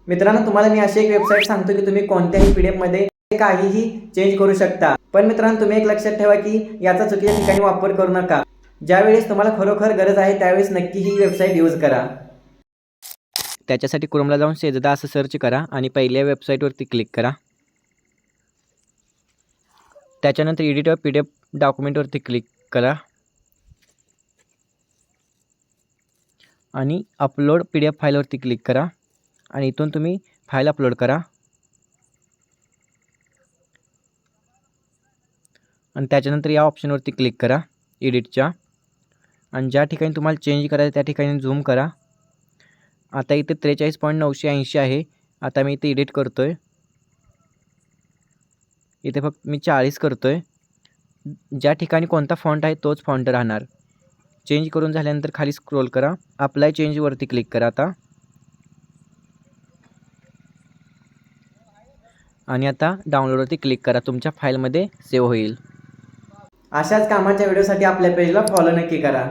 मित्रांनो, तुम्हाला मी अशी एक वेबसाईट सांगतो की तुम्ही कोणत्याही PDF मध्ये काहीही चेंज करू शकता। पण मित्रांनो, तुम्ही एक लक्षात ठेवा की याचा चुकीच्या ठिकाणी वापर करू नका। ज्यावेळेस तुम्हाला खरोखर गरज आहे त्यावेळेस नक्की ही वेबसाईट यूज करा। त्याच्यासाठी क्रोमला जाऊन सेजदा असं सर्च करा आणि पहिल्या वेबसाईटवरती क्लिक करा। त्याच्यानंतर एडिट PDF डॉक्युमेंटवरती क्लिक करा आणि अपलोड PDF फाईलवरती क्लिक करा आणि इथून तुम्ही फाईल अपलोड करा आणि त्याच्यानंतर या ऑप्शनवरती क्लिक करा एडिटच्या आणि ज्या ठिकाणी तुम्हाला चेंज करायचं त्या ठिकाणी झूम करा। आता इथे 43.980 आहे। आता मी इथे एडिट करतोय, इथे फक्त मी 40 करतोय। ज्या ठिकाणी कोणता फॉन्ट आहे तोच फॉन्ट राहणार। चेंज करून झाल्यानंतर खाली स्क्रोल करा, अप्लाय चेंज वरती क्लिक करा आता आणि आता डाउनलोडवरती क्लिक करा, तुमच्या फाईलमध्ये सेव्ह होईल। अशाच कामाच्या व्हिडिओसाठी आपल्या पेजला फॉलो नक्की करा।